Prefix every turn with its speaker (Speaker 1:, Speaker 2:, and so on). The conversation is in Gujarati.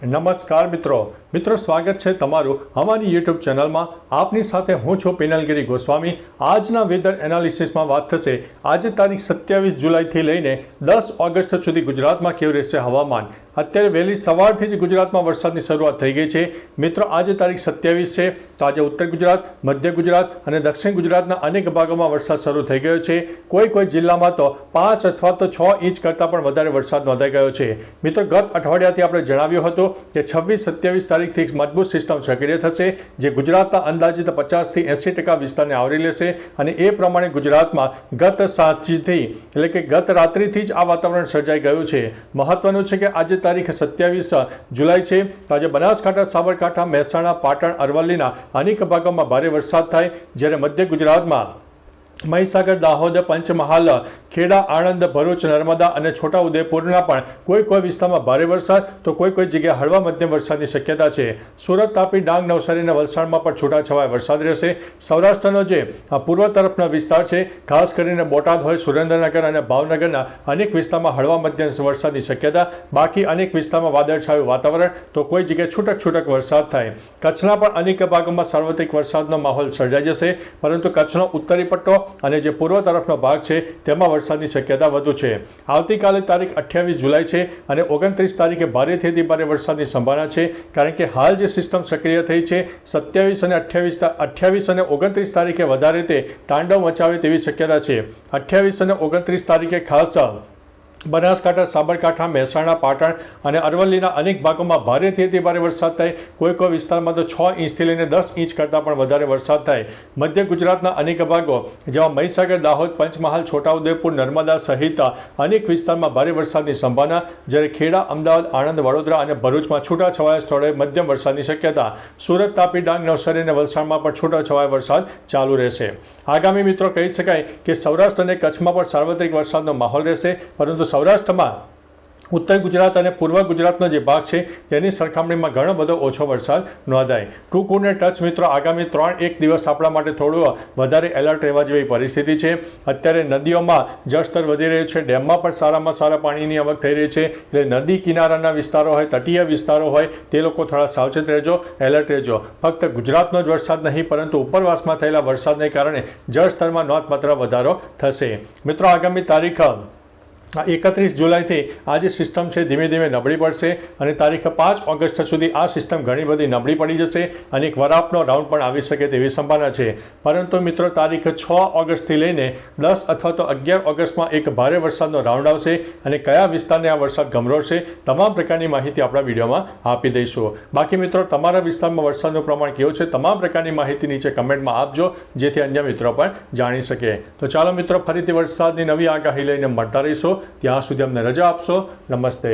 Speaker 1: નમસ્કાર મિત્રો સ્વાગત છે તમારું અમારી યુટ્યુબ ચેનલમાં। આપની સાથે હું છું પિનલગીરી ગોસ્વામી। આજના વેધર એનાલિસિસમાં વાત થશે આજે તારીખ 27 જુલાઈથી લઈને 10 ઓગસ્ટ સુધી ગુજરાતમાં કેવું રહેશે હવામાન। અત્યારે વહેલી સવારથી જ ગુજરાતમાં વરસાદની શરૂઆત થઈ ગઈ છે। મિત્રો આજે તારીખ 27 છે તો આજે ઉત્તર ગુજરાત, મધ્ય ગુજરાત અને દક્ષિણ ગુજરાતના અનેક ભાગોમાં વરસાદ શરૂ થઈ ગયો છે। કોઈ જિલ્લામાં તો 5 અથવા તો 6 ઇંચ કરતાં પણ વધારે વરસાદ નોંધાઈ ગયો છે। મિત્રો ગત અઠવાડિયાથી આપણે જણાવ્યું હતું કે 26-27 તારીખથી મજબૂત સિસ્ટમ સક્રિય થશે જે ગુજરાતના અંદાજિત 50 થી 80% વિસ્તારને આવરી લેશે અને એ પ્રમાણે ગુજરાતમાં ગત સાંજથી એટલે કે ગત રાત્રિથી જ આ વાતાવરણ સર્જાઈ ગયું છે। મહત્વનું છે કે આજે તારીખ 27 જુલાઈ છે તો આજે બનાસકાંઠા, સાબરકાંઠા, મહેસાણા, પાટણ, અરવલ્લીના અનેક ભાગોમાં ભારે વરસાદ થાય જ્યારે મધ્ય ગુજરાતમાં મહીસાગર, દાહોદ, પંચમહાલ, ખેડા, આણંદ, ભરૂચ, નર્મદા અને છોટાઉદેપુરના પણ કોઈ વિસ્તારમાં ભારે વરસાદ તો કોઈ જગ્યાએ હળવા મધ્યમ વરસાદની શક્યતા છે। સુરત, તાપી, ડાંગ, નવસારી અને વલસાડમાં પણ છૂટાછવાયા વરસાદ રહેશે। સૌરાષ્ટ્રનો જે પૂર્વ તરફનો વિસ્તાર છે ખાસ કરીને બોટાદ હોય, સુરેન્દ્રનગર અને ભાવનગરના અનેક વિસ્તારમાં હળવા મધ્યમ વરસાદની શક્યતા। બાકી અનેક વિસ્તારમાં વાદળછાયું વાતાવરણ તો કોઈ જગ્યાએ છૂટક વરસાદ થાય। કચ્છના પણ અનેક ભાગોમાં સાર્વત્રિક વરસાદનો માહોલ સર્જાઈ જશે પરંતુ કચ્છનો ઉત્તરી પટ્ટો અને જે પૂર્વ તરફનો ભાગ છે તેમાં વરસાદની શક્યતા વધુ છે। આવતીકાલે તારીખ 28 જુલાઈ છે અને 29 તારીખે ભારેથી અતિ ભારે વરસાદની સંભાવના છે કારણ કે હાલ જે સિસ્ટમ સક્રિય થઈ છે 27 અને 28 અને 29 તારીખે વધારે તે તાંડવ મચાવે તેવી શક્યતા છે। 28 અને 29 તારીખે ખાસ બનાસકાંઠા, સાબરકાંઠા, મહેસાણા, પાટણ અને અરવલ્લીના અનેક ભાગોમાં ભારેથી અતિ ભારે વરસાદ થાય। કોઈ વિસ્તારમાં તો 6 ઇંચથી લઈને 10 ઇંચ કરતાં પણ વધારે વરસાદ થાય। મધ્ય ગુજરાતના અનેક ભાગો જેમાં મહીસાગર, દાહોદ, પંચમહાલ, છોટાઉદેપુર, નર્મદા સહિત અનેક વિસ્તારમાં ભારે વરસાદની સંભાવના જ્યારે ખેડા, અમદાવાદ, આણંદ, વડોદરા અને ભરૂચમાં છૂટાછવાયા સ્થળોએ મધ્યમ વરસાદની શક્યતા। સુરત, તાપી, ડાંગ, નવસારી અને વલસાડમાં પણ છૂટાછવાયા વરસાદ ચાલુ રહેશે। આગામી મિત્રો કહી શકાય કે સૌરાષ્ટ્ર અને કચ્છમાં પણ સાર્વત્રિક વરસાદનો માહોલ રહેશે પરંતુ સૌરાષ્ટ્રમાં ઉત્તર ગુજરાત અને પૂર્વ ગુજરાતનો જે ભાગ છે તેની સરખામણીમાં ઘણો બધો ઓછો વરસાદ નોંધાય। ટૂંકુને ટચ મિત્રો આગામી 3-1 દિવસ આપણા માટે થોડું વધારે એલર્ટ રહેવા જેવી પરિસ્થિતિ છે। અત્યારે નદીઓમાં જળસ્તર વધી રહ્યું છે, ડેમમાં પણ સારામાં સારા પાણીની આવક થઈ રહી છે એટલે નદી કિનારાના વિસ્તારો હોય, તટીય વિસ્તારો હોય તે લોકો થોડા સાવચેત રહેજો, એલર્ટ રહેજો। ફક્ત ગુજરાતનો જ વરસાદ નહીં પરંતુ ઉપરવાસમાં થયેલા વરસાદને કારણે જળસ્તરમાં નોંધપાત્ર વધારો થશે। મિત્રો આગામી તારીખ 31 જુલાઈથી આ જે સિસ્ટમ છે ધીમે ધીમે નબળી પડશે અને તારીખ 5 ઓગસ્ટ સુધી આ સિસ્ટમ ઘણી બધી નબળી પડી જશે અને એક વરાપનો રાઉન્ડ પણ આવી શકે તેવી સંભાવના છે। પરંતુ મિત્રો તારીખ 6 ઓગસ્ટથી લઈને 10 અથવા તો 11 ઓગસ્ટમાં એક ભારે વરસાદનો રાઉન્ડ આવશે અને કયા વિસ્તારને આ વરસાદ ગમરોળશે તમામ પ્રકારની માહિતી આપણા વિડીયોમાં આપી દઈશું। બાકી મિત્રો તમારા વિસ્તારમાં વરસાદનું પ્રમાણ કેવું છે તમામ પ્રકારની માહિતી નીચે કમેન્ટમાં આપજો જેથી અન્ય મિત્રો પણ જાણી શકે। તો ચાલો મિત્રો ફરીથી વરસાદની નવી આગાહી લઈને મળતા રહીશું। ત્યાં સુધી અમને રજા આપશો। નમસ્તે।